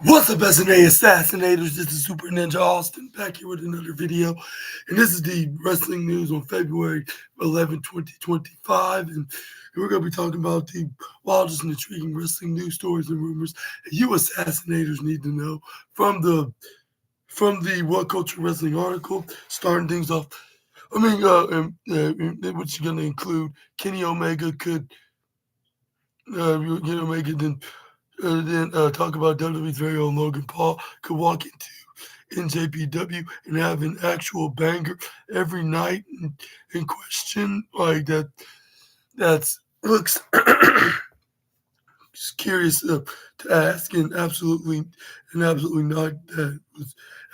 What's up, SNA Assassinators? This is Super Ninja Austin back here with another video. And this is the wrestling news on February 11, 2025. And we're going to be talking about the wildest and intriguing wrestling news stories and rumors that you Assassinators need to know from the What Culture Wrestling article. Starting things off, which is going to include Kenny Omega then talk about WWE's very own Logan Paul could walk into NJPW and have an actual banger every night and question like that. That's looks just curious to ask and absolutely not. That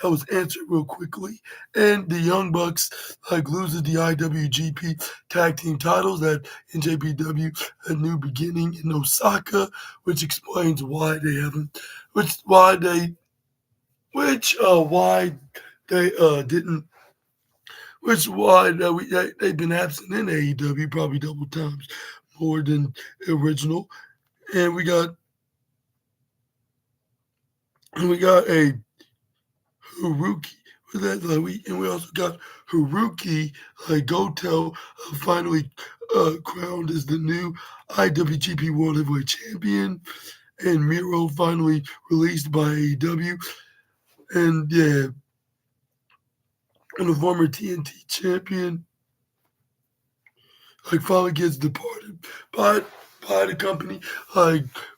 was answered real quickly. And the Young Bucks loses the IWGP tag team titles at NJPW, a new beginning in Osaka, which explains why they haven't, why they didn't, which why they've been absent in AEW probably double times more than original. And we got a Haruki with that, and we also got Haruki Goto finally crowned as the new IWGP World Heavyweight Champion, and Miro finally released by AEW, and yeah, and the former TNT champion finally gets departed by the company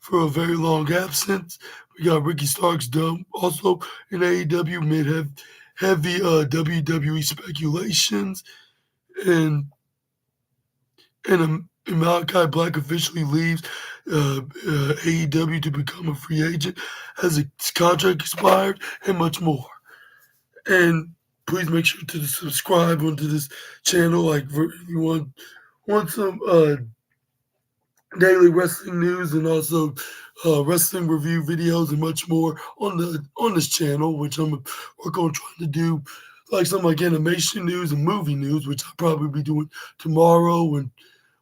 for a very long absence. We got Ricky Starks done also in AEW mid heavy WWE speculations, and Malachi Black officially leaves AEW to become a free agent as his contract expired, and much more. And please make sure to subscribe onto this channel. If you want some daily wrestling news and also wrestling review videos and much more on this channel, which I'm working on trying to do some animation news and movie news, which I'll probably be doing tomorrow, and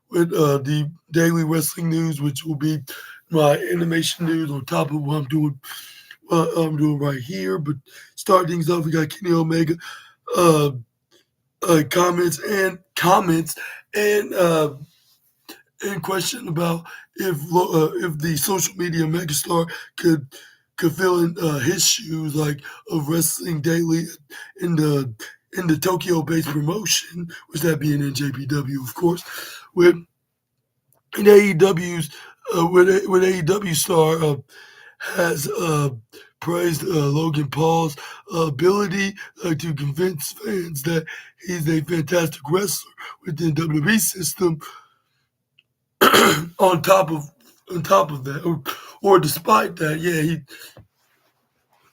with the daily wrestling news, which will be my animation news on top of what I'm doing right here. But start things off, we got Kenny Omega comments and question about if the social media megastar could fill in his shoes of wrestling daily in the Tokyo-based promotion, which that being NJPW, of course, with AEW's with AEW star has praised Logan Paul's ability to convince fans that he's a fantastic wrestler within WWE system. on top of that, or despite that,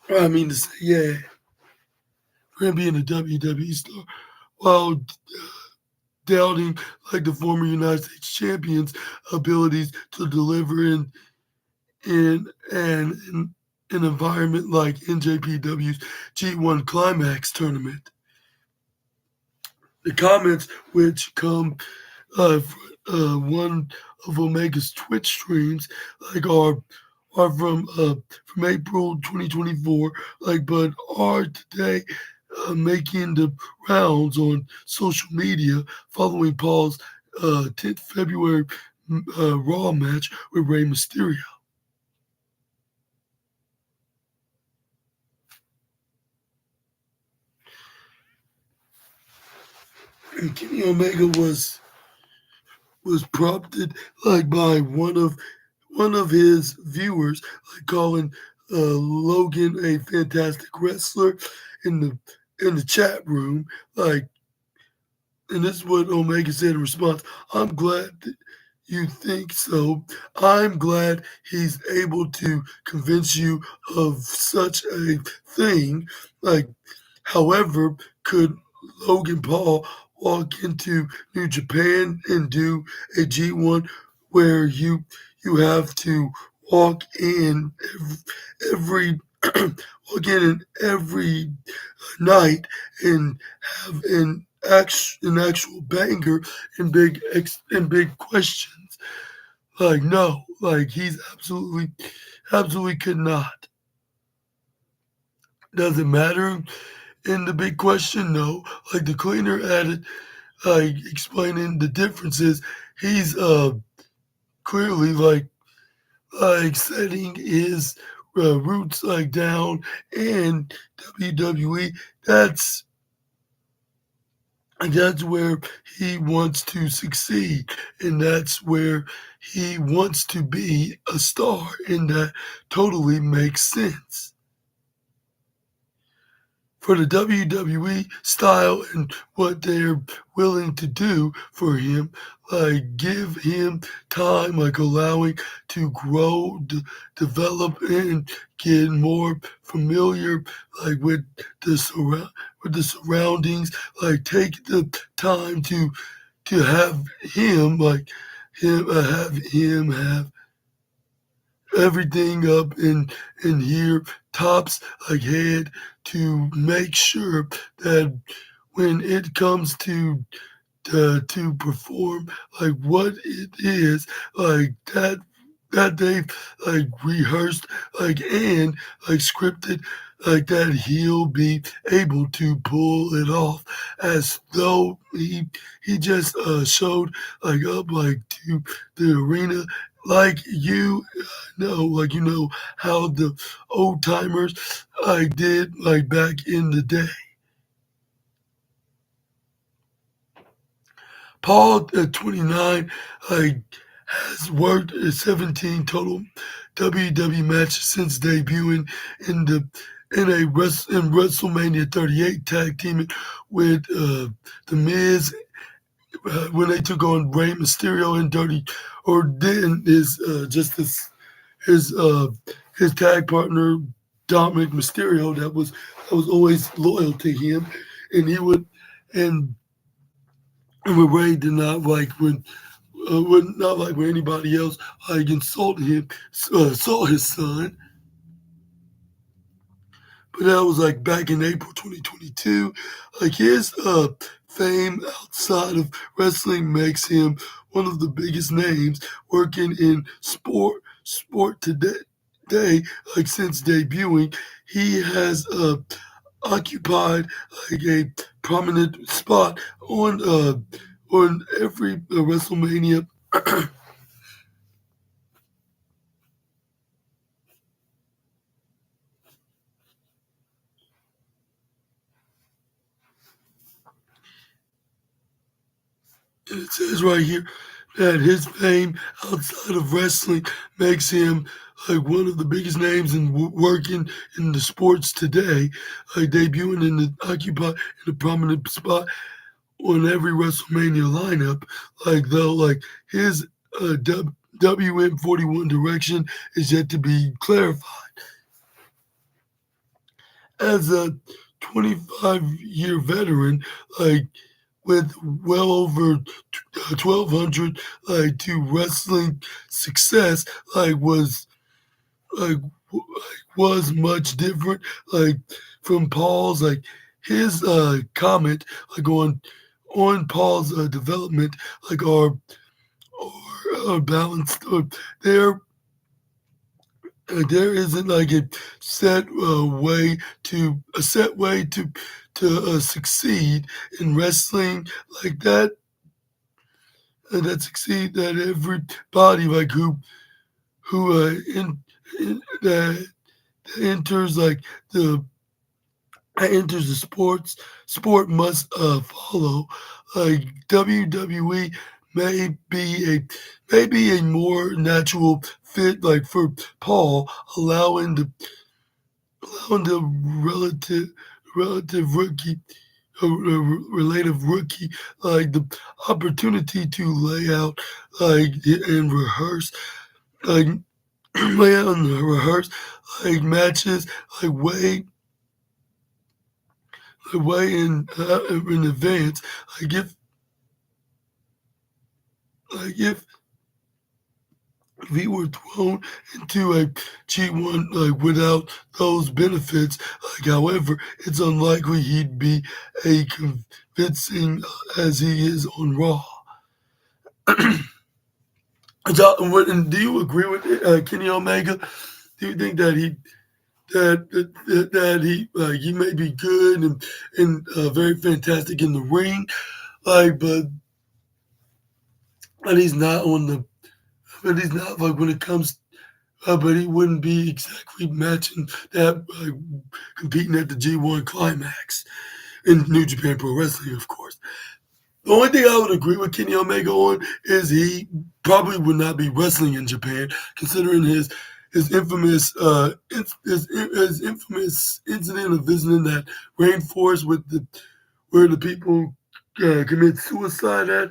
for him being a WWE star, while doubting the former United States champion's abilities to deliver in an environment like NJPW's G1 Climax tournament. The comments, which come one of Omega's Twitch streams, are from April 2024, but are today making the rounds on social media following Paul's 10th February Raw match with Rey Mysterio. And Kenny Omega was prompted by one of his viewers calling Logan a fantastic wrestler in the chat room, and this is what Omega said in response: "I'm glad that you think so. I'm glad he's able to convince you of such a thing. However, could Logan Paul walk into New Japan and do a G1 where you have to walk in every night and have an actual banger and big questions?" No, he's absolutely could not. Does it matter in the big question? No. Like the cleaner added, like explaining the differences. He's clearly like setting his roots like down in WWE. That's that's where he wants to succeed, and that's where he wants to be a star, and that totally makes sense for the WWE style and what they're willing to do for him, like give him time, like allowing to grow, develop, and get more familiar, like with the surroundings. Like take the time to have him, like him have everything up in here, tops like head, to make sure that when it comes to perform like what it is like that they've like rehearsed like and like scripted, like that he'll be able to pull it off as though he just showed like up like to the arena, like you know, like you know how the old timers like did like back in the day. Paul, at 29, has worked 17 total WWE matches since debuting in the in WrestleMania 38, tag teaming with the Miz when they took on Rey Mysterio and Dirty, or then his his tag partner Dominic Mysterio that was always loyal to him, and he would and and Ray did not like would not like when anybody else like insulted him, saw his son. But that was like back in April 2022. Like his fame outside of wrestling makes him one of the biggest names working in sport today. Like since debuting, he has occupied like a prominent spot on every WrestleMania. It says right here that his fame outside of wrestling makes him like one of the biggest names in working in the sports today, like debuting in the occupy in a prominent spot on every WrestleMania lineup. Like though, like his WM41 direction is yet to be clarified. As a 25-year veteran, like with well over 1,200 like to wrestling success, like like was much different like from Paul's, like his comment like on Paul's development like are balanced, or there there isn't like a set way to succeed in wrestling like that, that succeed that everybody like who that enters like the enters the sport must follow. Like WWE may be a more natural fit like for Paul, allowing the relative rookie relative rookie like the opportunity to lay out like and rehearse like lay out and rehearse like matches like way in advance. Like if he were thrown into a G1 like without those benefits, like however, it's unlikely he'd be a convincing as he is on Raw. And do you agree with Kenny Omega? Do you think that that he may be good and very fantastic in the ring, but but he's not on the but he's not like when it comes. But he wouldn't be exactly matching that competing at the G1 climax in New Japan Pro Wrestling, of course. The only thing I would agree with Kenny Omega on is he probably would not be wrestling in Japan, considering his infamous his infamous incident of visiting that rainforest with the where the people commit suicide at.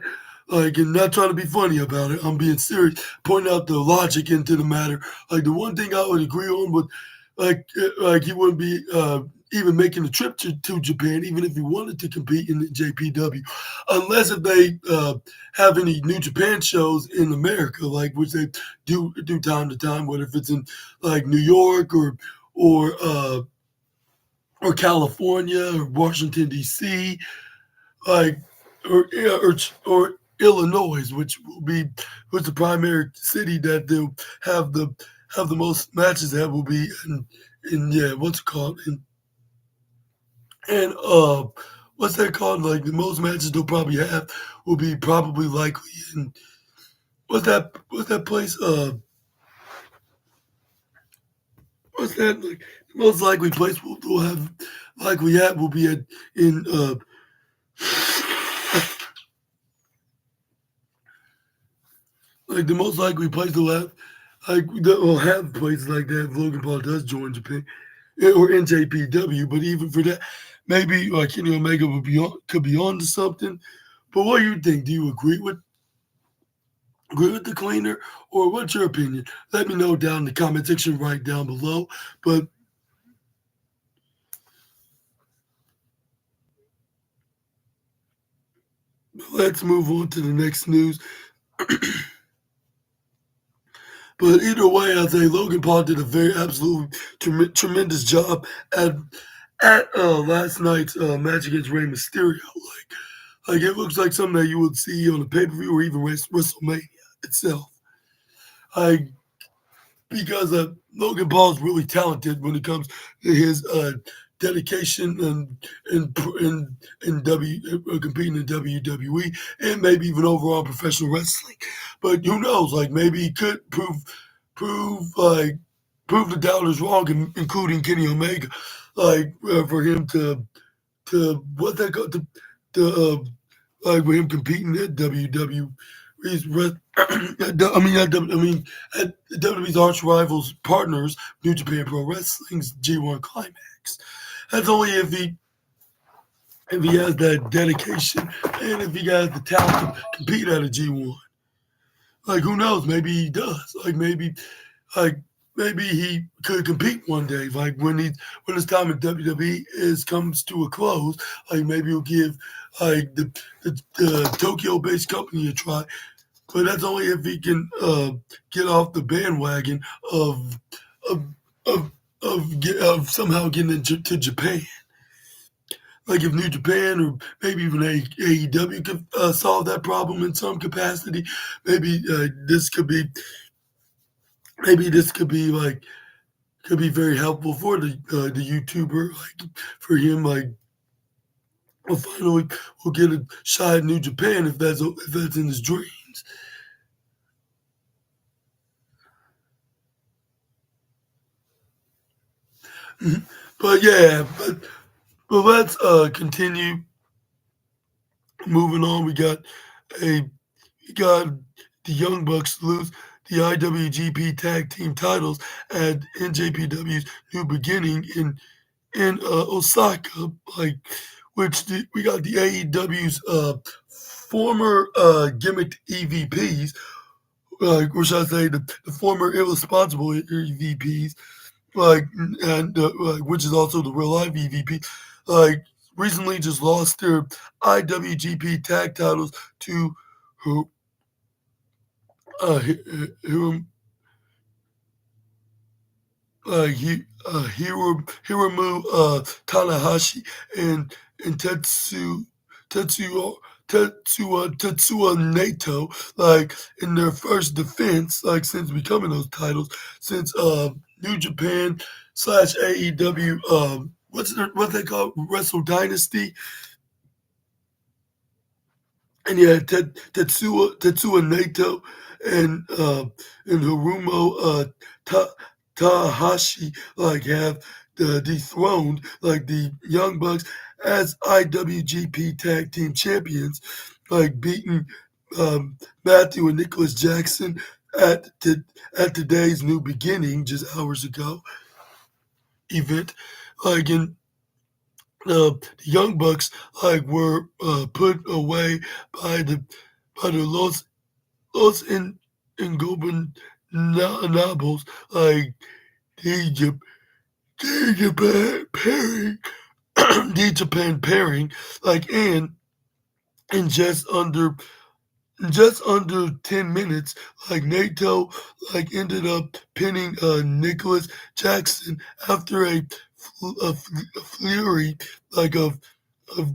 Like, and not trying to be funny about it, I'm being serious, pointing out the logic into the matter. Like, the one thing I would agree on with, like he wouldn't be even making a trip to Japan, even if he wanted to compete in the JPW, unless if they have any New Japan shows in America, like which they do time to time, whether if it's in like New York or uh, or California or Washington D.C. like or Illinois, which the primary city that they'll have the most matches at will be in yeah, what's it called? And what's that called? Like the most matches they'll probably have will be probably likely in what's that place? What's that like the most likely place we'll have likely at will be at in like the most likely place they'll have like that will have places like that if Logan Paul does join Japan or NJPW. But even for that, maybe like Kenny Omega could be on to something. But what do you think? Do you agree with the cleaner, or what's your opinion? Let me know down in the comment section right down below. But let's move on to the next news. But either way, I say Logan Paul did a very absolutely tremendous job at last night's match against Rey Mysterio. Like it looks like something that you would see on a pay per view or even WrestleMania itself. Like because Logan Paul is really talented when it comes to his dedication and competing in WWE and maybe even overall professional wrestling. But who knows? Like maybe he could prove like prove the doubters wrong, including Kenny Omega, like for him to what they got to like with him competing at WWE's I mean at WWE's arch rivals partners New Japan Pro Wrestling's G1 Climax. That's only if he has that dedication and if he has the talent to compete at a G1. Like who knows? Maybe he does. Like maybe he could compete one day. Like when his time at WWE comes to a close, like maybe he'll give like the Tokyo-based company a try. But that's only if he can get off the bandwagon of of of of somehow getting to Japan. Like if New Japan or maybe even AEW could solve that problem in some capacity, maybe this could be like could be very helpful for the YouTuber, like for him, like well, finally we'll get a shot at New Japan if that's in his dreams. Mhm. But yeah, but let's continue moving on. We got the Young Bucks lose the IWGP Tag Team titles at NJPW's New Beginning in Osaka, like we got the AEW's former gimmicked EVPs, or should I say the former irresponsible EVPs, like and like, which is also the real life EVP, like recently just lost their IWGP tag titles to who Hiram Hiromu Tanahashi and Tetsuya Naito, like in their first defense, like since becoming those titles, since New Japan slash AEW. What they call Wrestle Dynasty, and yeah, Tetsuya Naito and Hiromu Tahashi have dethroned the Young Bucks as IWGP Tag Team Champions, beating Matthew and Nicholas Jackson at at today's New Beginning just hours ago event. In the Young Bucks were put away by the Los Ingobernables, the the Japan pairing, the Japan pairing, and in just under 10 minutes, Nato ended up pinning Nicholas Jackson after a flurry of of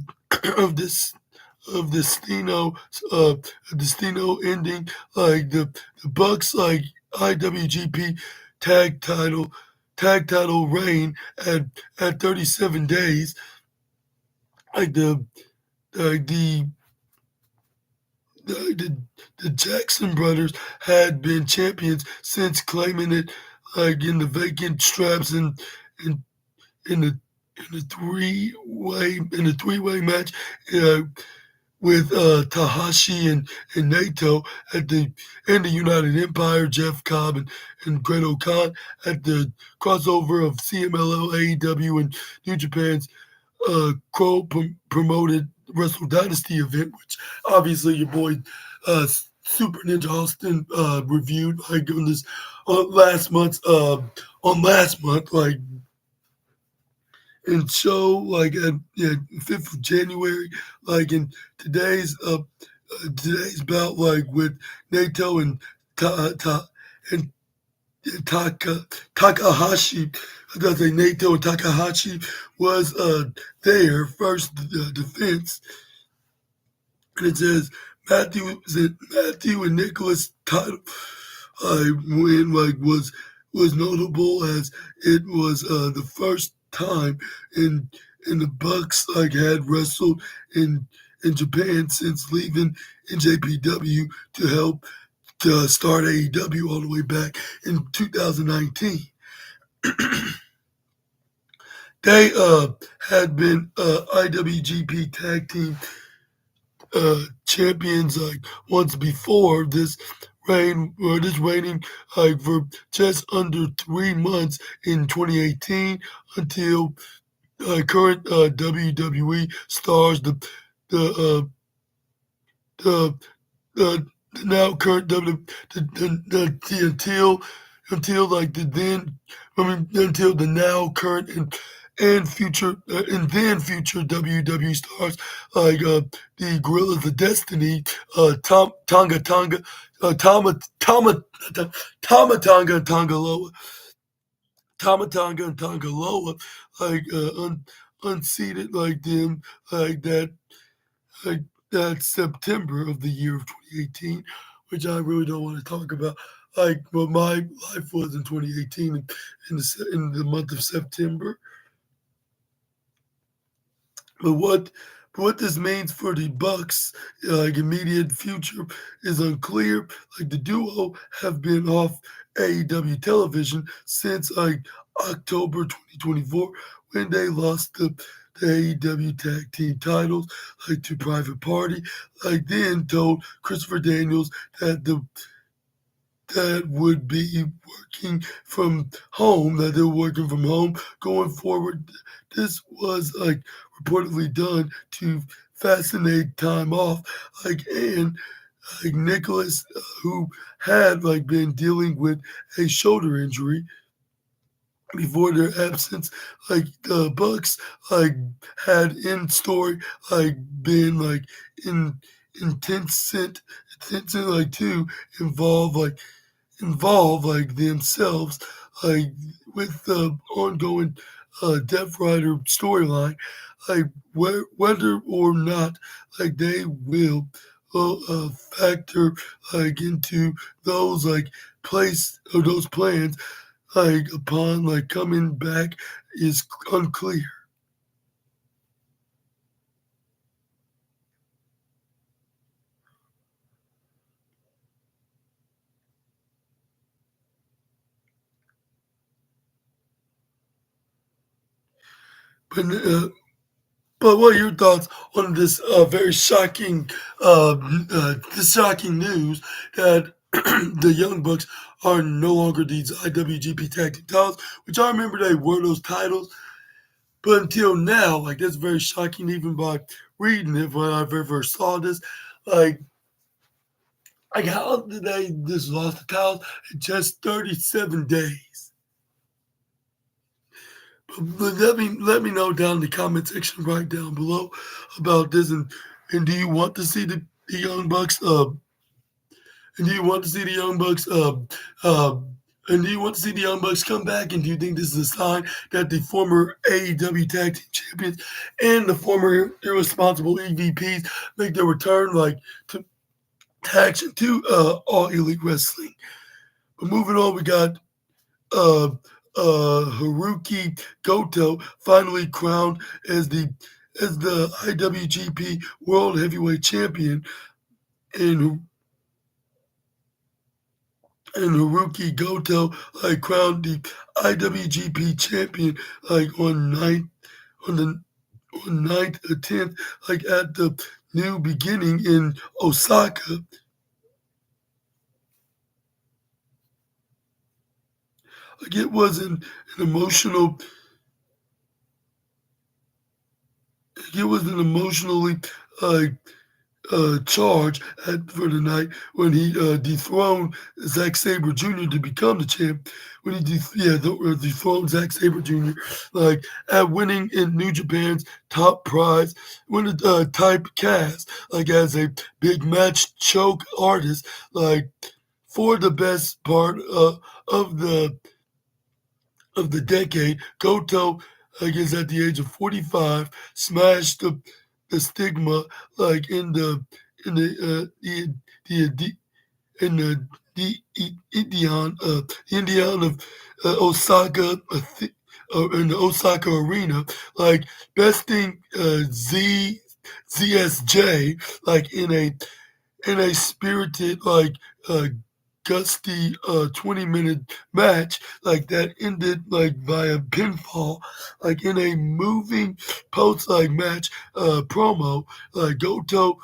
of this uh Destino ending the Bucks IWGP tag title reign at 37 days. The like the Jackson brothers had been champions since claiming it in the vacant straps in in the three-way match uh, with Tahashi and Naito at the United Empire, Jeff Cobb and Great Khan at the crossover of CMLL, AEW, and New Japan's promoted Wrestle Dynasty event, which obviously your boy uh, Super Ninja Austin reviewed on this last month and show at 5th of January in today's today's bout with Nato and and Takahashi. I thought say Nato and Takahashi was their first defense, and it says Matthew and Nicholas title win was notable as it was the first time in the Bucks had wrestled in Japan since leaving NJPW to help to start AEW all the way back in 2019. They had been IWGP Tag Team champions once before this reigning for just under 3 months in 2018 until current WWE stars the the the now current W until the now current and future and then future WWE stars the Gorillas of Destiny, Tonga Tonga, Tama Tonga and Tongaloa, Tama Tonga and Tongaloa, unseated them that like that September of the year of 2018, which I really don't want to talk about. What my life was in 2018 in the month of September. But what this means for the Bucks, immediate future, is unclear. The duo have been off AEW television since October 2024 when they lost the AEW tag team titles to Private Party. Then told Christopher Daniels that would be working from home, that they were working from home going forward. This was reportedly done to fascinate time off. And Nicholas, who had been dealing with a shoulder injury before their absence, the Bucks had in story been in intense to involve themselves with the ongoing Death Rider storyline, whether or not they will factor into those place or those plans. like upon like coming back is unclear. But what are your thoughts on this very shocking, this shocking news that the Young Bucks are no longer these IWGP Tag Team titles, which I remember they were those titles, but until now, like that's very shocking. Even by reading it, when I first saw this, like how did they just lost the titles in just 37 days? But let me know down in the comment section right down below about this, and do you want to see the Young Bucks and do you want to see the Young Bucks uh and do you want to see the Young Bucks come back? And do you think this is a sign that the former AEW Tag Team Champions and the former irresponsible EVPs make their return, like to action to All Elite Wrestling? But moving on, we got uh, Haruki Goto finally crowned as the IWGP World Heavyweight Champion, and Haruki Goto like crowned the IWGP champion like on the on 9th or 10th, like at the New Beginning in Osaka. Like it was an emotional, it was an emotionally uh, charge for the night when he dethroned Zack Sabre Jr. to become the champ. When he dethroned Zack Sabre Jr. like at winning in New Japan's top prize, when it typecast like as a big match choke artist, like for the best part of the decade. Goto, I guess at the age of 45, smashed the stigma like in the in the Indian of Osaka in the Osaka arena, like besting ZSJ like in a spirited like uh, gusty 20-minute match like that ended like via pinfall, like in a moving post like match promo. like Goto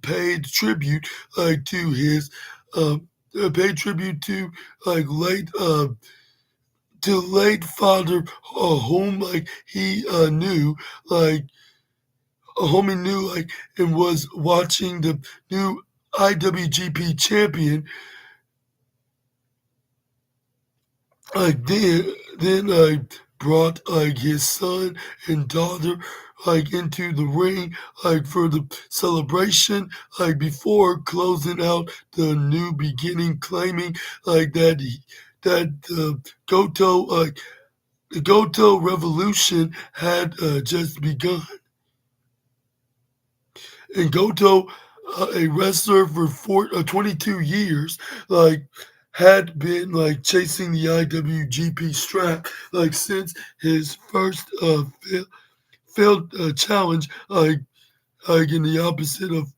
paid tribute like to his uh, paid tribute like late to late father, whom like he knew, like whom he knew, like, and was watching the new IWGP champion. Like then I brought like his son and daughter like into the ring like for the celebration, like before closing out the New Beginning, claiming like that Goto the Goto revolution had just begun. And Goto, a wrestler for 22 years, like had been like chasing the IWGP strap like since his first failed challenge, like in the opposite of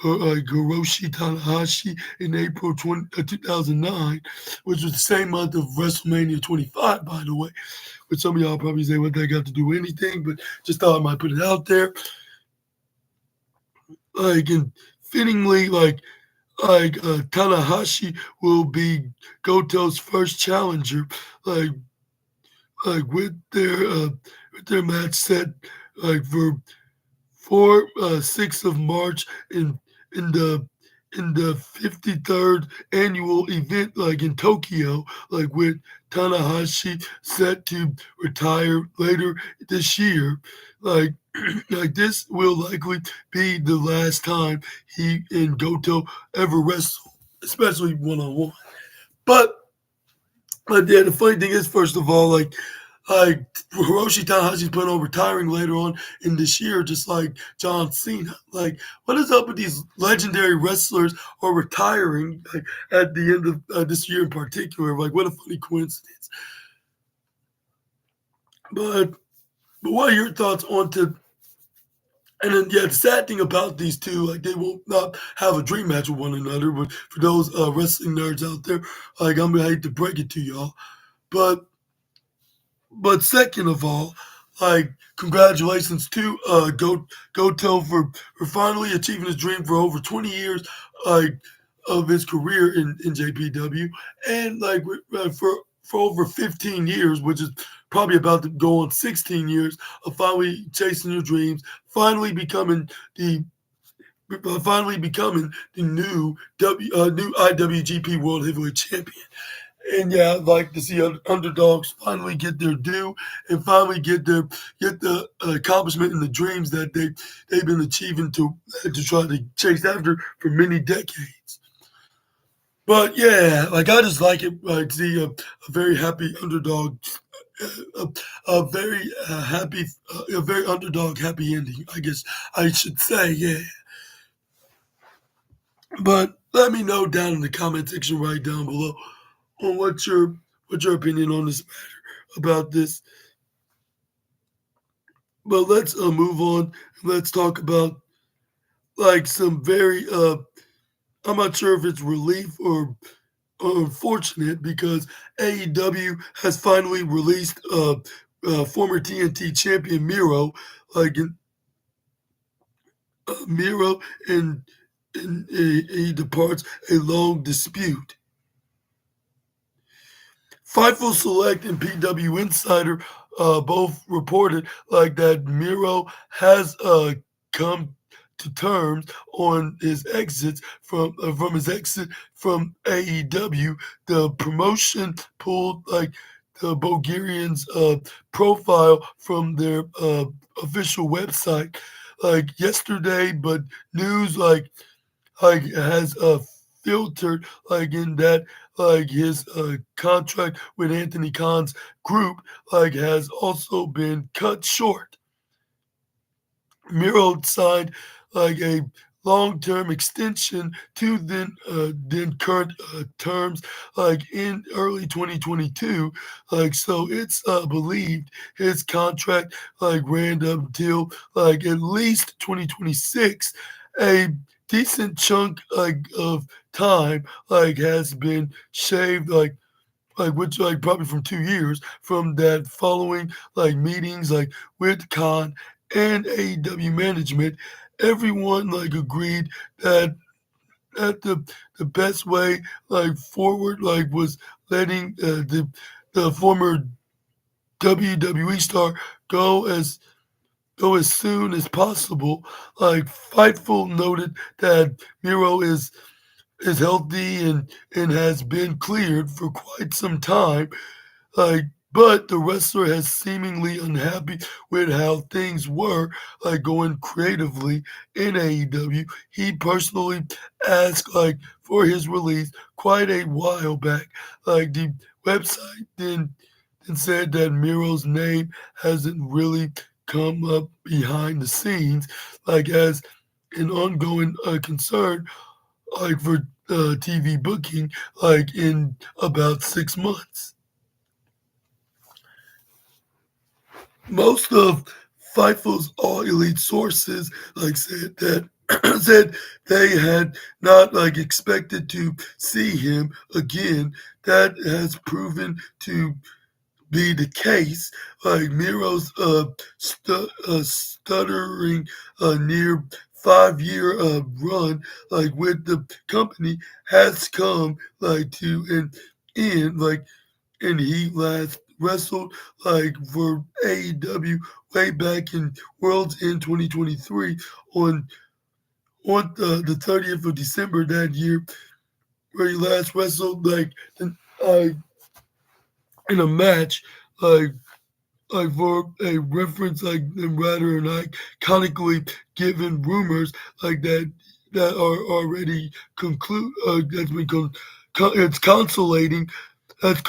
like Hiroshi Tanahashi in April 2009, which was the same month of WrestleMania 25, by the way. Which some of y'all probably say what that got to do with anything, but just thought I might put it out there. Like and fittingly, Tanahashi will be Goto's first challenger, like with their match set like for 6th of March in the 53rd annual event like in Tokyo, like with Tanahashi set to retire later this year. Like like this will likely be the last time he and Goto ever wrestle, especially one on one. But yeah, the funny thing is, first of all, like like Hiroshi Tanahashi's planning on retiring later on in this year, just like John Cena. Like, what is up with these legendary wrestlers are retiring like, at the end of this year in particular? Like, what a funny coincidence. But what are your thoughts on to? And then, yeah, the sad thing about these two, like they will not have a dream match with one another. But for those wrestling nerds out there, like I'm gonna hate to break it to y'all, but second of all, like congratulations to Goto for finally achieving his dream for over 20 years, like of his career in JPW, and like for over 15 years, which is probably about to go on 16 years of finally chasing your dreams, the finally becoming the new IWGP World Heavyweight Champion. And yeah, I'd like to see underdogs finally get their due and finally get the accomplishment and the dreams that they've been achieving to try to chase after for many decades. But yeah, like I just like it, like see a very happy underdog, a very happy, a very underdog happy ending. I guess I should say, yeah. But let me know down in the comment section right down below on what's your opinion on this matter about this. But let's move on. Let's talk about like some very I'm not sure if it's relief or unfortunate because AEW has finally released former TNT champion Miro, like Miro, and he departs a long dispute. Fightful Select and PW Insider both reported like that Miro has come to terms on his exits from his exit from AEW. The promotion pulled like the Bulgarians' profile from their official website like yesterday, but news like has filtered like in that like his contract with Anthony Khan's group like has also been cut short. Miro signed like a long-term extension to then current terms like in early 2022 like so it's believed his contract like ran up until like at least 2026. A decent chunk like of time like has been shaved like which like probably from 2 years from that following like meetings like with Khan and AEW management. Everyone like agreed that the best way like forward like was letting the former WWE star go as soon as possible. Like Fightful noted that Miro is healthy and has been cleared for quite some time. Like, but the wrestler has seemingly unhappy with how things were like going creatively in AEW. He personally asked like for his release quite a while back. Like the website then said that Miro's name hasn't really come up behind the scenes, like as an ongoing concern, like for TV booking, like in about 6 months. Most of Fightful's All Elite sources like said that said they had not like expected to see him again. That has proven to be the case. Like Miro's stuttering near 5 year run like with the company has come like to an end. Like and he last wrestled like for AEW way back in Worlds in 2023 on the 30th of December that year, where he last wrestled uh, in a match like for a reference and rather and iconically given rumors like that are already conclude that's been it's consolating that's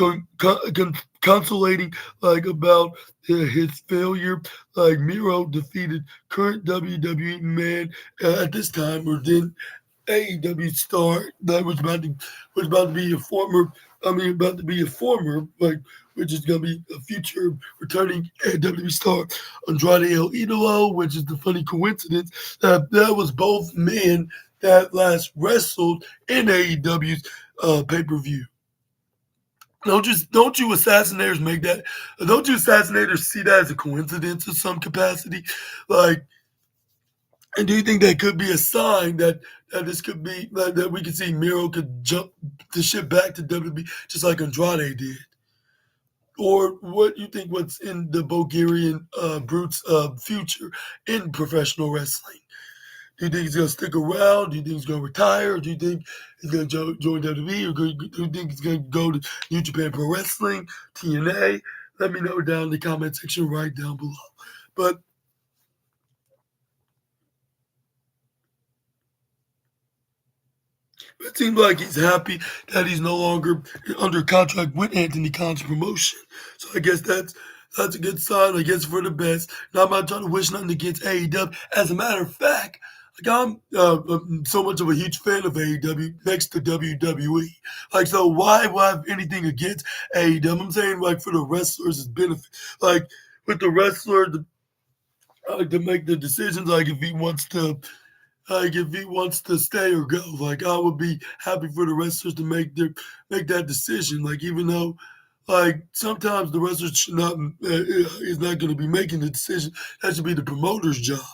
consolating like about his failure. Like Miro defeated current WWE man at this time, or then AEW star that was about to be a former. I mean, about to be a former, like, which is going to be a future returning AEW star, Andrade El Idolo, which is the funny coincidence that that was both men that last wrestled in AEW's pay per view. Don't you assassinators make that? Don't you assassinators see that as a coincidence of some capacity? Like, and do you think that could be a sign that this could be that we could see Miro could jump the ship back to WWE just like Andrade did? Or what you think? What's in the Bulgarian brute's future in professional wrestling? Do you think he's gonna stick around? Do you think he's gonna retire? Or do you think he's gonna join WWE? Or do you think he's gonna go to New Japan Pro Wrestling, TNA? Let me know down in the comment section right down below. But it seems like he's happy that he's no longer under contract with Anthony Khan's promotion. So I guess that's a good sign. I guess for the best. Now I'm not trying to wish nothing against AEW. As a matter of fact, like I'm so much of a huge fan of AEW next to WWE. Like, so why would I have anything against AEW? I'm saying like for the wrestlers' benefit. Like with the wrestler to make the decisions. Like if he wants to stay or go, like I would be happy for the wrestlers to make that decision. Like even though, like sometimes the wrestlers should not is not going to be making the decision. That should be the promoter's job.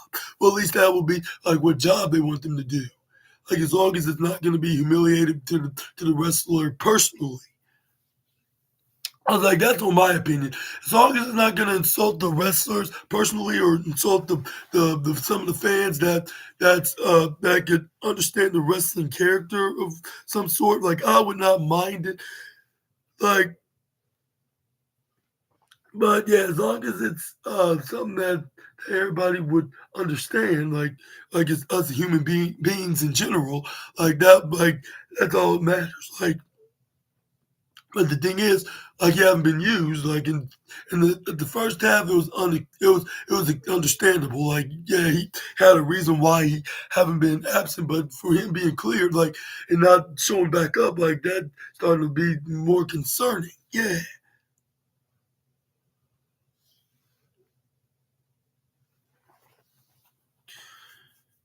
Well, at least that will be like what job they want them to do. Like as long as it's not going to be humiliated to the wrestler personally. I was like, that's my opinion. As long as it's not going to insult the wrestlers personally or insult the some of the fans that could understand the wrestling character of some sort, like I would not mind it. Like, but yeah, as long as it's something that everybody would understand, like it's us beings in general, like that, like that's all that matters. Like but the thing is, like he haven't been used. Like in the first half, it was understandable. Like yeah, he had a reason why he haven't been absent, but for him being cleared, like and not showing back up, like that starting to be more concerning. Yeah,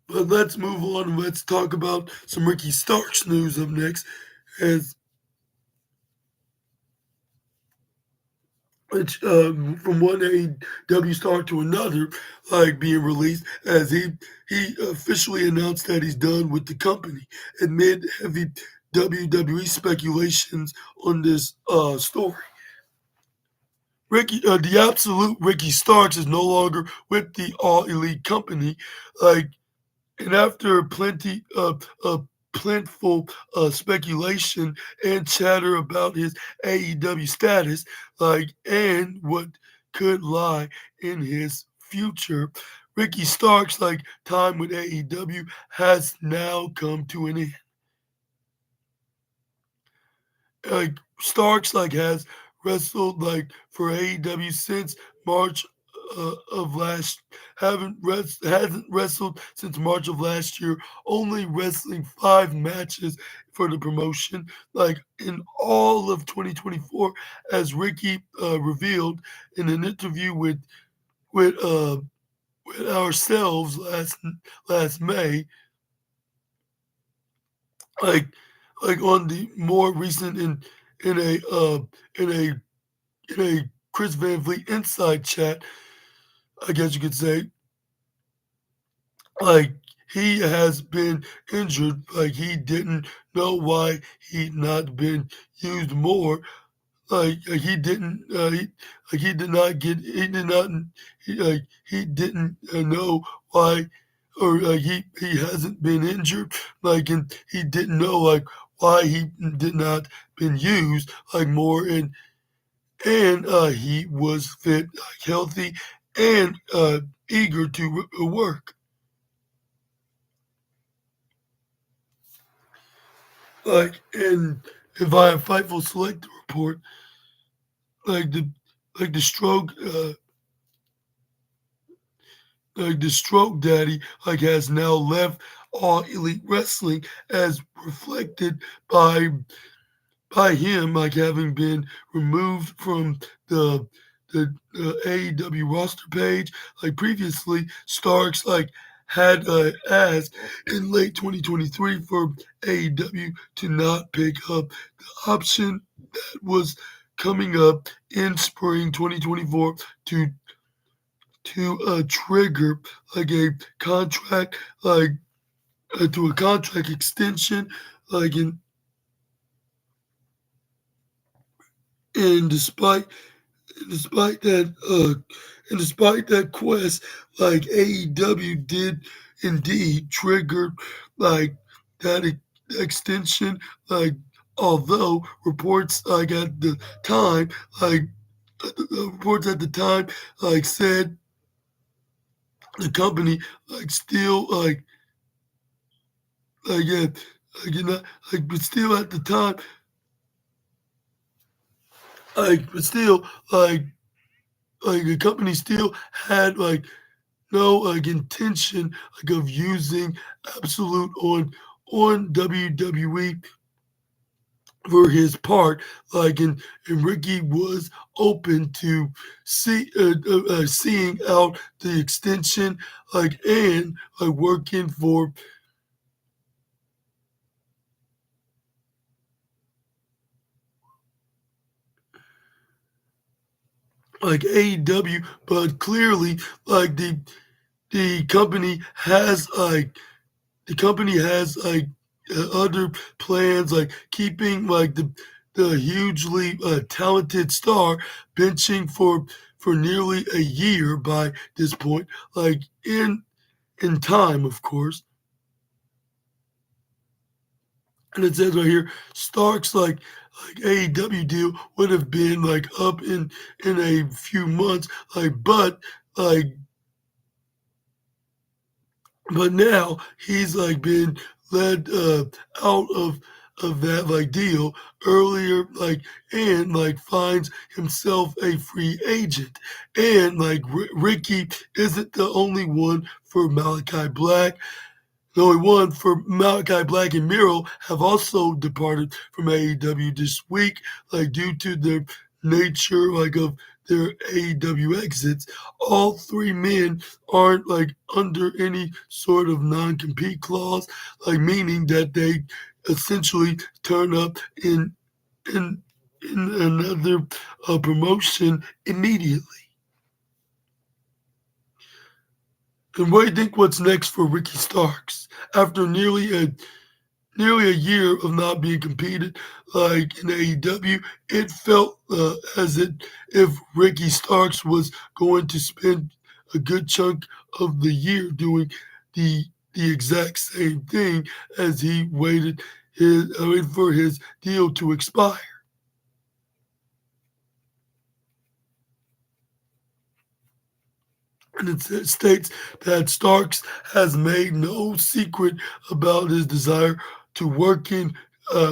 but let's move on and let's talk about some Ricky Starks news up next. As which from one AEW star to another, like being released as he officially announced that he's done with the company amid heavy WWE speculations on this story. The absolute Ricky Starks is no longer with the All Elite company, like and after plentiful speculation and chatter about his AEW status, like and what could lie in his future, Ricky Stark's like time with AEW has now come to an end. Like Starks like has wrestled like for AEW since March of last hasn't wrestled since March of last year, only wrestling 5 matches for the promotion, like in all of 2024, as Ricky revealed in an interview with uh with ourselves last May, like on the more recent in a in a in a Chris Van Vliet inside chat, I guess you could say, like he has been injured, like he didn't know why he'd not been used more. He didn't he did not get he did not he didn't know why or he hasn't been injured and he didn't know why he did not been used more and he was fit, healthy, and eager to work. Like and and via Fightful Select report, like the like the stroke like the stroke daddy has now left all elite wrestling, as reflected by him having been removed from the AEW roster page. Like previously, Starks had asked in late 2023 for AEW to not pick up the option that was coming up in spring 2024 to trigger a contract to a contract extension like in and despite that despite that quest, AEW did indeed trigger like that extension, like although reports at the time like reports at the time said the company still yeah you know but still at the time but still the company still had no intention of using absolute on WWE for his part, and Ricky was open to seeing out the extension, and working for AEW, but clearly the company has other plans, keeping the hugely talented star benching for nearly a year by this point, in time, of course. And it says right here, Stark's AEW deal would have been up in a few months, but like but now he's been led out of that deal earlier, and finds himself a free agent, and Ricky isn't the only one for Malachi Black. The only one for Malachi Black and Miro have also departed from AEW this week, due to the nature of their AEW exits. All three men aren't under any sort of non-compete clause, meaning that they essentially turn up in another promotion immediately. And what do you think what's next for Ricky Starks after nearly a year of not being competed in AEW? It felt if Ricky Starks was going to spend a good chunk of the year doing the exact same thing as he waited for his deal to expire. And it states that Starks has made no secret about his desire to work in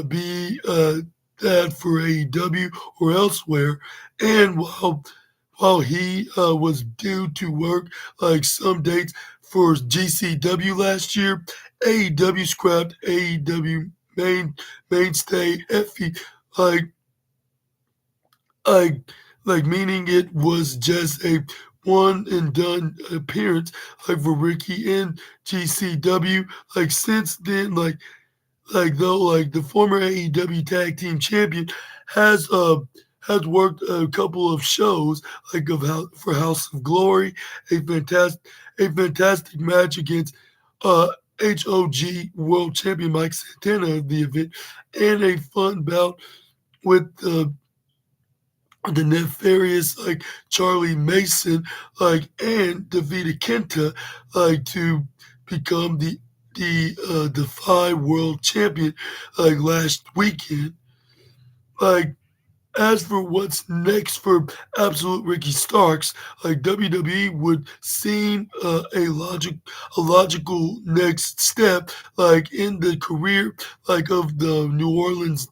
be that for AEW or elsewhere. And while he was due to work some dates for GCW last year, AEW scrapped AEW mainstay Effie like meaning it was just a one and done appearance for Ricky in GCW. Since then, though the former AEW tag team champion has worked a couple of shows for House of Glory, a fantastic match against HOG World Champion Mike Santana of the event, and a fun bout with the nefarious Charlie Mason and defeated Kenta to become the Defy World Champion last weekend. As for what's next for Absolute Ricky Starks, WWE would seem a logical next step in the career of the New Orleans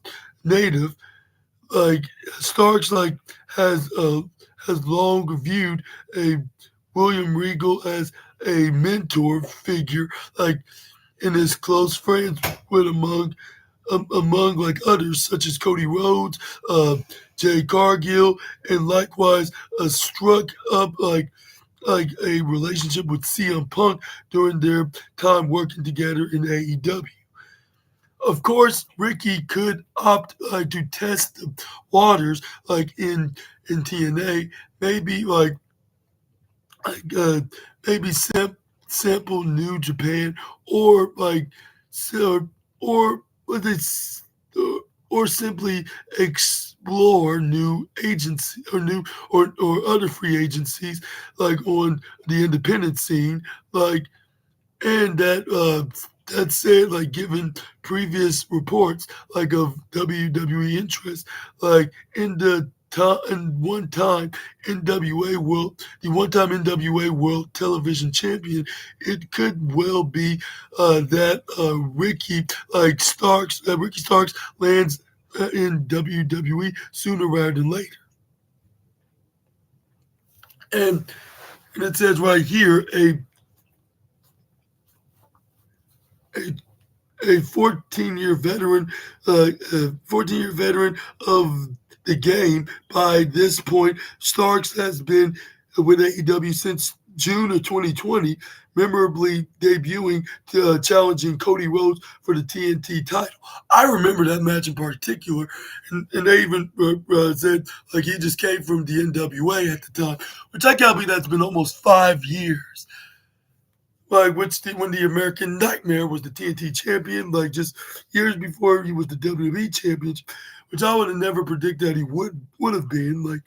native. Like Starks, has long viewed a William Regal as a mentor figure, like and is close friends with among like others such as Cody Rhodes, uh, Jay Cargill, and likewise struck up like a relationship with CM Punk during their time working together in AEW. Of course, Ricky could opt to test the waters like in TNA, maybe like maybe sample New Japan or like so- or what they s- or simply explore new agency or new or other free agencies like on the independent scene like and that said, like given previous reports like of WWE interest, like in one time NWA World the one time NWA World Television Champion, it could well be that Ricky Starks lands in WWE sooner rather than later. And, and it says right here a a 14-year veteran of the game. By this point, Starks has been with AEW since June of 2020, memorably debuting challenging Cody Rhodes for the TNT title. I remember that match in particular, and they even said like he just came from the NWA at the time, which I can't believe that's been almost 5 years like when the American Nightmare was the TNT champion, like just years before he was the WWE champion, which I would have never predicted that he would have been like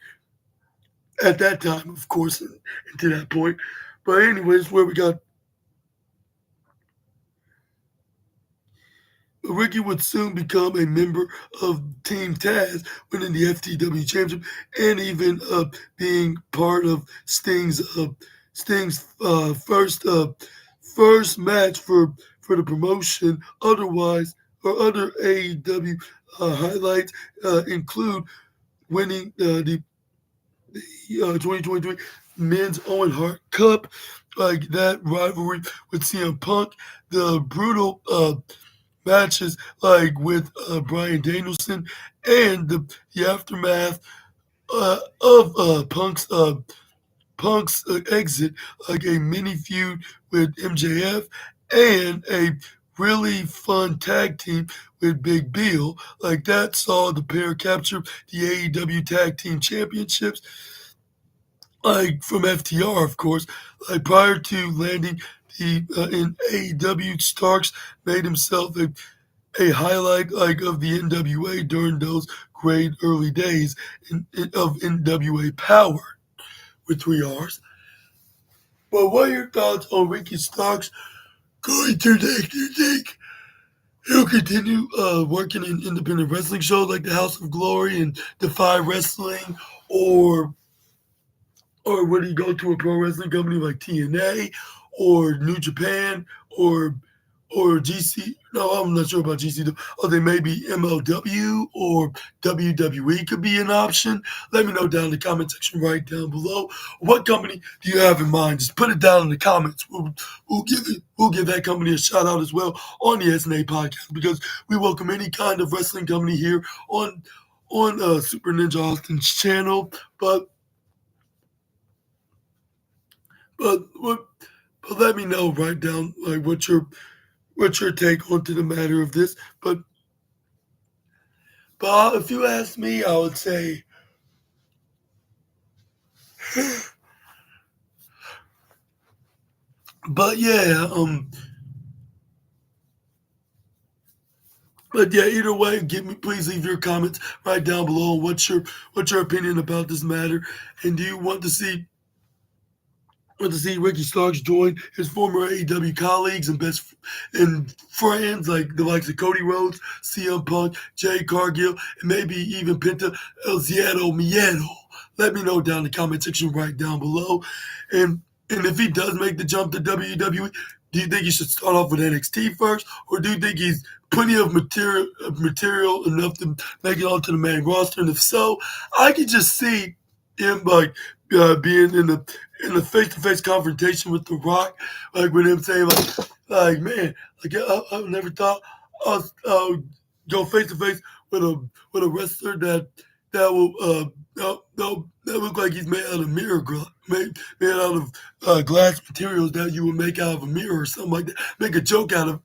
at that time, of course, and to that point. But anyways, where we got Ricky would soon become a member of Team Taz, winning the FTW Championship, and even being part of Sting's first match for the promotion. Otherwise, or other AEW highlights include winning the 2023 Men's Owen Hart Cup, like that rivalry with CM Punk, the brutal matches like with Brian Danielson, and the aftermath of Punk's exit, like a mini feud with MJF, and a really fun tag team with Big Bill. Like that saw the pair capture the AEW Tag Team Championships, like from FTR, of course. Like prior to landing the in AEW, Starks made himself a highlight like of the NWA during those great early days of NWA Power with 3 R's. But what are your thoughts on Ricky Starks going to next? Do you think he'll continue working in independent wrestling shows like the House of Glory and Defy Wrestling, or or would he go to a pro wrestling company like TNA or New Japan or GC? No, I'm not sure about GC. Or they may be MLW or WWE could be an option. Let me know down in the comment section right down below. What company do you have in mind? Just put it down in the comments. We'll give that company a shout out as well on the SNA podcast because we welcome any kind of wrestling company here on Super Ninja Austin's channel. But but let me know right down like what's your take onto the matter of this. But if you ask me, I would say, but yeah, but yeah, either way, please leave your comments right down below. What's your opinion about this matter, and do you want to see Ricky Starks join his former AEW colleagues and and friends like the likes of Cody Rhodes, CM Punk, Jay Cargill, and maybe even Penta El Ziedo Miedo? Let me know down in the comment section right down below. And if he does make the jump to WWE, Do you think he should start off with NXT first, or do you think he's plenty of material enough to make it onto the main roster? And if so, I could just see him like being in the face to face confrontation with The Rock, like with him saying like man, like I never thought I'll go face to face with a wrestler that will that look like he's made out of made out of glass materials that you would make out of a mirror or something like that. Make a joke out of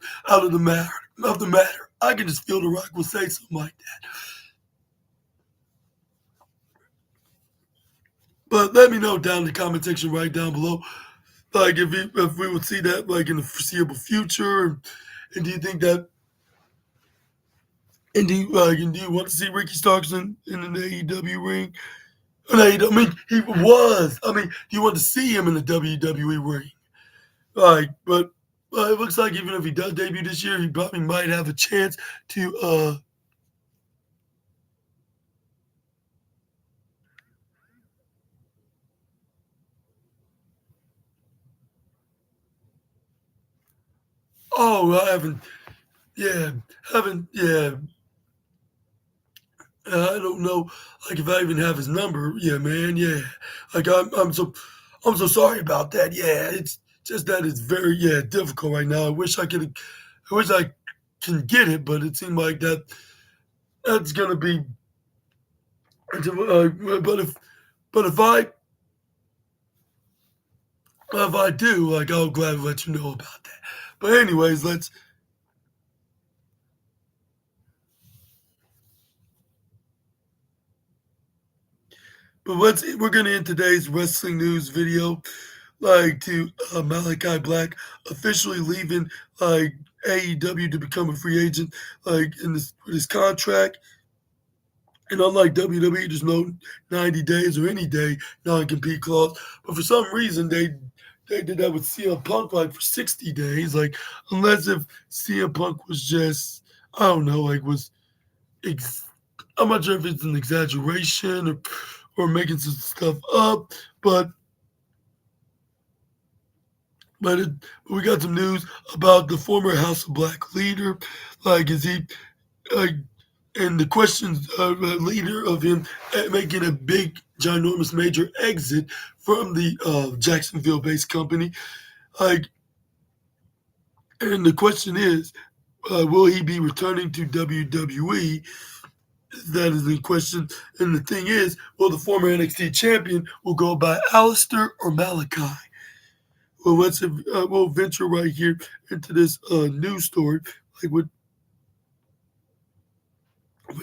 the matter. I can just feel The Rock will say something like that. But let me know down in the comment section right down below, like if we would see that like in the foreseeable future, and do you think that and do you want to see Ricky Starks in an AEW ring? I mean, he was. I mean, do you want to see him in the WWE ring? Like, but it looks like even if he does debut this year, he probably might have a chance to. Oh, I haven't. Yeah, haven't. Yeah, I don't know. Like if I even have his number. Yeah, man. Yeah, like I'm so sorry about that. Yeah, it's just that it's very difficult right now. I wish I can get it, but it seemed like that's gonna be. But if I do, like I'll gladly let you know about that. But anyways, we're gonna end today's wrestling news video like to Malachi Black officially leaving like AEW to become a free agent like in this with his contract. And unlike WWE, there's no 90 days or any day non-compete clause. But for some reason, they did that with CM Punk like for 60 days. Like unless if CM Punk was just I don't know, like was ex- I'm not sure if it's an exaggeration or making some stuff up, but but it, we got some news about the former House of Black leader. Like, is he like and the questions leader of him making a big, ginormous, major exit from the Jacksonville-based company. Like, and the question is, will he be returning to WWE? That is the question. And the thing is, will the former NXT champion will go by Alistair or Malachi? Well, we'll venture right here into this news story, like with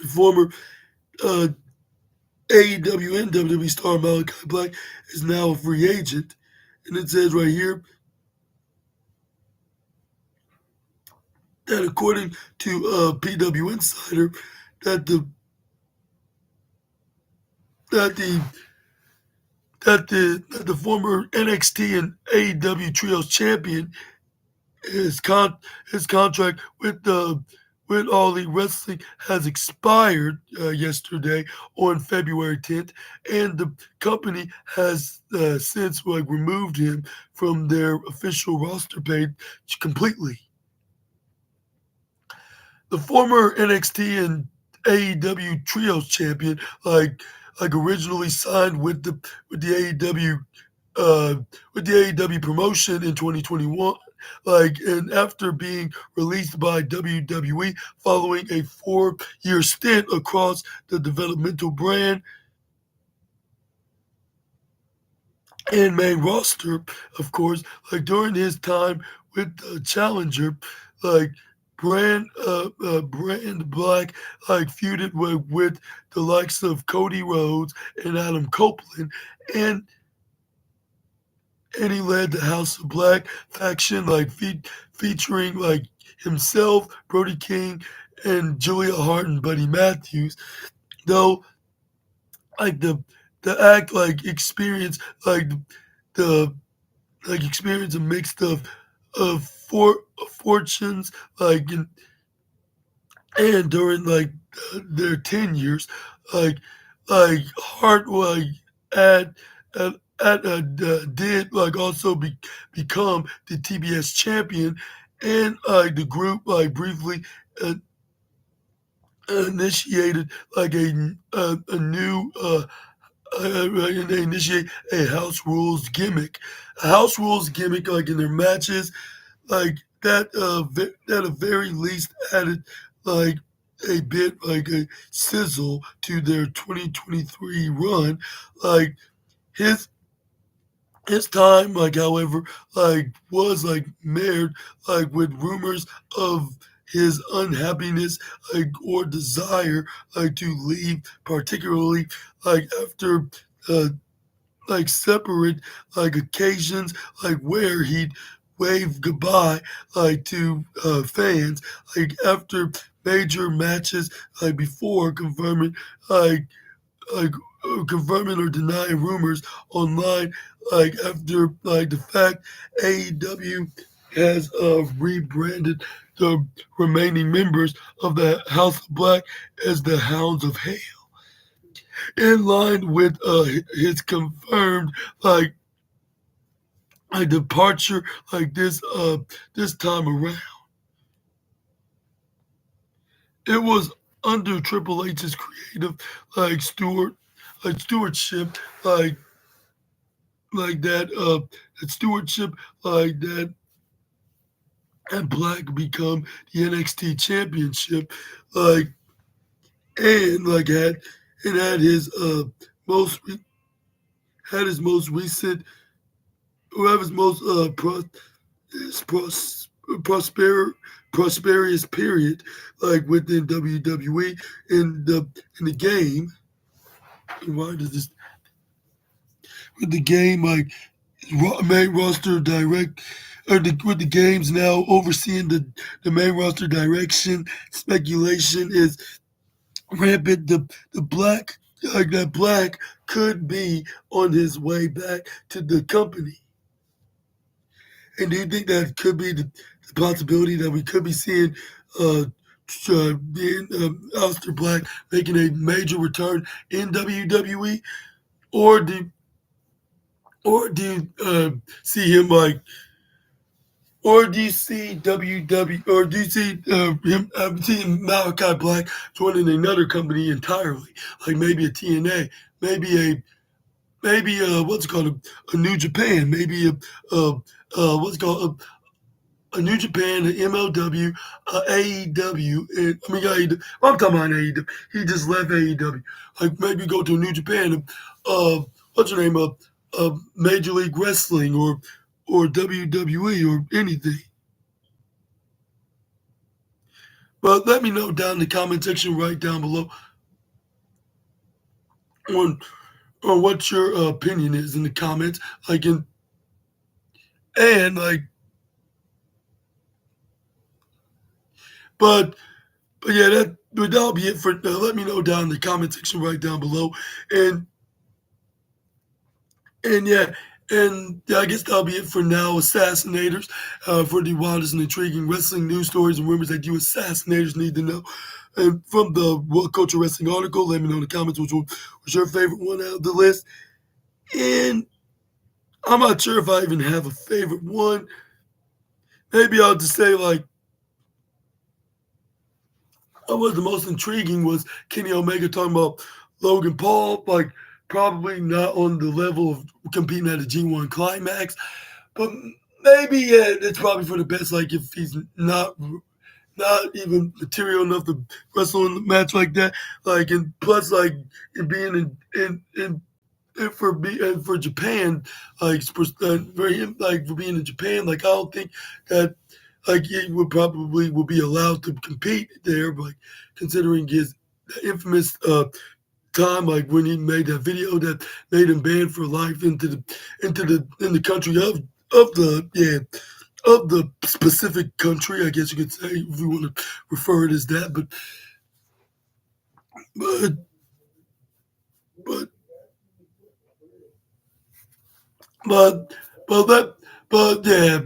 former uh, AEW and WWE star Malachi Black is now a free agent. And it says right here that according to PW Insider, that the that the that the former NXT and AEW Trios champion his his contract with All Elite Wrestling has expired yesterday on February 10th, and the company has since like removed him from their official roster page completely. The former NXT and AEW Trios champion, like originally signed with the AEW uh, with the AEW promotion in 2021. Like, and after being released by WWE following a 4-year stint across the developmental brand and main roster, of course, like during his time with the Challenger, like Brand Black like feuded with the likes of Cody Rhodes and Adam Copeland, and and he led the House of Black faction, like featuring like himself, Brody King, and Julia Hart and Buddy Matthews. Though, like the act like experience like the experience a mixed of fortunes like and during like their 10 years, like Hart like at did like also become the TBS champion, and the group like briefly uh, initiated like a new and they initiate a house rules gimmick, like in their matches, like that at the very least added like a bit like a sizzle to their 2023 run. Like his his time, like however, like was like marred like with rumors of his unhappiness like or desire like to leave, particularly like after uh like separate like occasions like where he'd wave goodbye like to fans like after major matches like before like like confirming or denying rumors online like after like the fact AEW has rebranded the remaining members of the House of Black as the Hounds of Hell, in line with his confirmed like departure like this time around. It was under Triple H's creative like stewardship like that stewardship like that had Black become the NXT championship like and like had his most had his most recent who have his most his prosperous period like within WWE in the game. Why does this with the game like main roster direct or with the games now overseeing the main roster direction? Speculation is rampant. The Black like that Black could be on his way back to the company. And do you think that could be the possibility that we could be seeing uh, Aleister Black making a major return in WWE, or do you see him like, or do you see or do you see him seeing Malachi Black joining another company entirely, like maybe a TNA, maybe what's it called a New Japan, maybe what's it called a New Japan, an MLW, AEW, and I mean AEW. I'm talking about AEW. He just left AEW. Like maybe go to a New Japan. What's your name? Major League Wrestling or WWE or anything. But let me know down in the comment section right down below on what your opinion is in the comments. Like and like, but yeah, that'll be it for. Let me know down in the comment section right down below, and yeah, and yeah, I guess that'll be it for now. Assassinators, for the wildest and intriguing wrestling news stories and rumors that you assassinators need to know. And from the World Culture Wrestling article, let me know in the comments which one was your favorite one out of the list. And I'm not sure if I even have a favorite one. Maybe I'll just say like what was the most intriguing was Kenny Omega talking about Logan Paul, like probably not on the level of competing at a G1 climax, but maybe yeah, it's probably for the best. Like if he's not even material enough to wrestle in a match like that, like and plus like it being and for Japan, like for him, like for being in Japan, like I don't think that like he would probably will be allowed to compete there, but considering his infamous time, like when he made that video that made him banned for life in the country of the of the specific country, I guess you could say, if you want to refer it as that, but but but but that but yeah,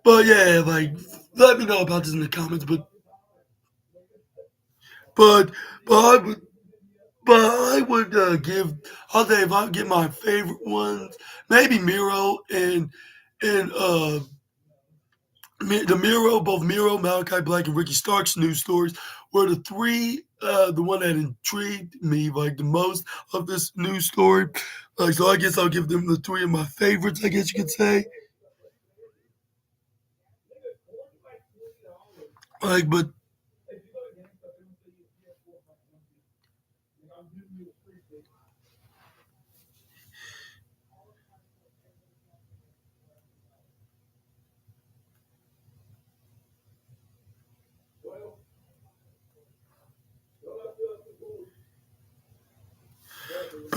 but yeah, like let me know about this in the comments. But but I would but I would I'll say if I get my favorite ones, maybe Miro and the Miro, both Miro, Malachi Black, and Ricky Stark's news stories were the three, the one that intrigued me like the most of this news story. Like, so I guess I'll give them the three of my favorites. I guess you could say. Like, but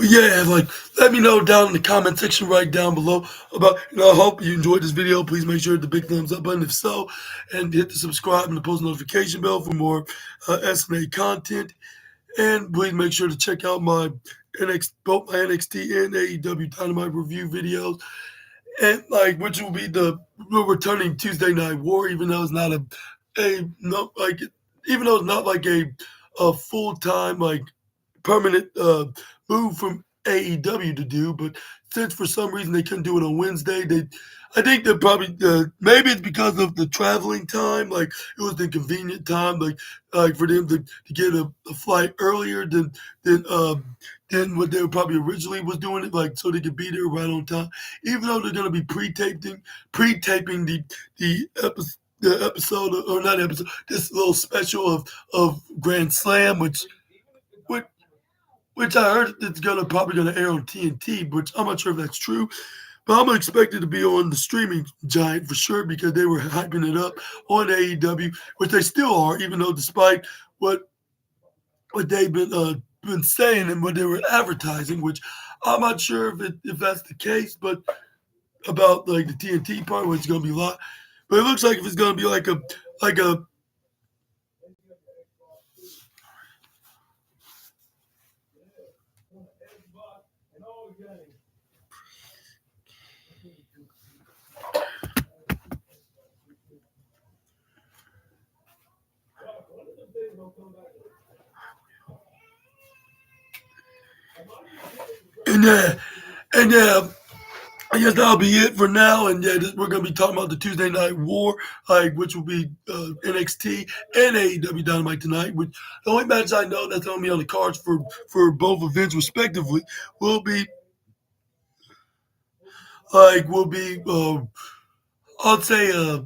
yeah, like let me know down in the comment section right down below about. I hope you enjoyed this video. Please make sure to hit the big thumbs up button if so, and hit the subscribe and the post notification bell for more SNA content. And please make sure to check out my both my NXT and AEW Dynamite review videos, and like which will be the returning Tuesday Night War, even though it's not a no like even though it's not like a full time like permanent move from AEW to do, but since for some reason they couldn't do it on Wednesday, I think they're probably maybe it's because of the traveling time, like it was the convenient time, like for them to get a flight earlier than what they were probably originally was doing it, like so they could be there right on time. Even though they're gonna be pre-taping the episode or not episode, this little special of Grand Slam, which which I heard it's probably gonna air on TNT, which I'm not sure if that's true. But I'm expected to be on the streaming giant for sure because they were hyping it up on AEW, which they still are, even though despite what they've been saying and what they were advertising, which I'm not sure if that's the case, but about like the TNT part, where it's gonna be live. But it looks like if it's gonna be like a and yeah, I guess that'll be it for now. And yeah, we're gonna be talking about the Tuesday Night War, like which will be NXT and AEW Dynamite tonight. Which the only match I know that's gonna be on the cards for both events respectively will be like will be I'll say the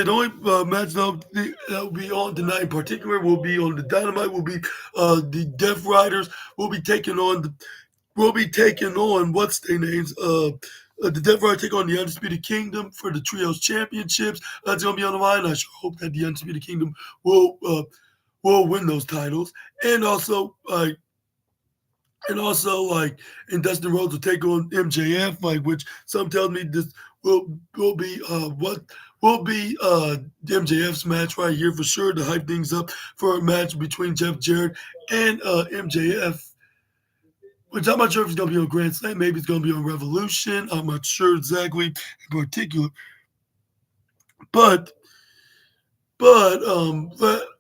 only match that will be on tonight in particular will be on the Dynamite will be the Death Riders will be taking on what's their names the Death Riders take on the Undisputed Kingdom for the Trios Championships. That's gonna be on the line. I sure hope that the Undisputed Kingdom will win those titles, and also and Dustin Rhodes will take on MJF, like which some tell me this will be what will be MJF's match right here for sure to hype things up for a match between Jeff Jarrett and MJF. Which I'm not sure if it's gonna be on Grand Slam. Maybe it's gonna be on Revolution. I'm not sure exactly in particular. But but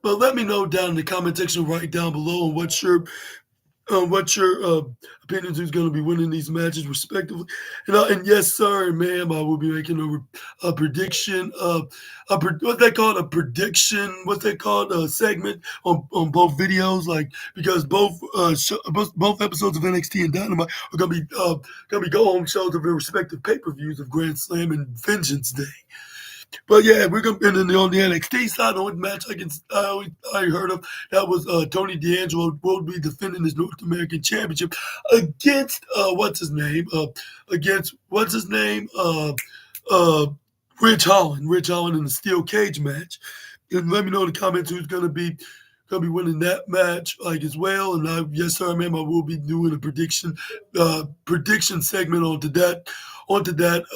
let me know down in the comment section right down below on what's your opinions who's going to be winning these matches respectively. And yes, sir, and ma'am, I will be making a prediction what they call a prediction, what they call a segment on both videos, like because both episodes of NXT and Dynamite are gonna be go home shows of their respective pay-per-views of Grand Slam and Vengeance Day. But yeah, we're gonna and then on the NXT side, the only match I heard of that was Tony D'Angelo will be defending his North American Championship against uh Rich Holland. Rich Holland in the steel cage match. And let me know in the comments who's gonna be winning that match like as well. And yes sir, ma'am, I will be doing a prediction segment onto that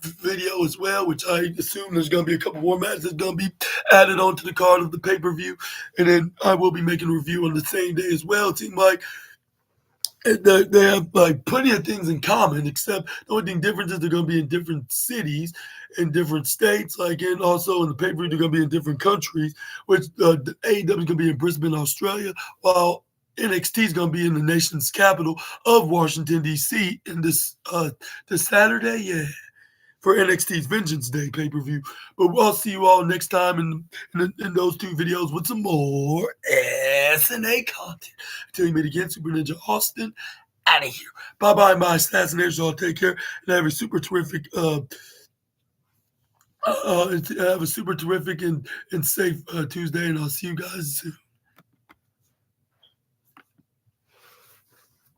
video as well, which I assume there's going to be a couple more matches that's going to be added onto the card of the pay-per-view, and then I will be making a review on the same day as well. It seems like they have like plenty of things in common, except the only thing different is they're going to be in different cities, in different states, like and also in the pay-per-view they're going to be in different countries, which the AEW is going to be in Brisbane, Australia, while NXT is going to be in the nation's capital of Washington, D.C. in this Saturday, yeah, for NXT's Vengeance Day pay-per-view. But I'll see you all next time in those two videos with some more SNA content. Until you meet again, Super Ninja Austin, out of here. Bye-bye, my Assassinators. Y'all take care and have a super terrific and safe Tuesday, and I'll see you guys soon.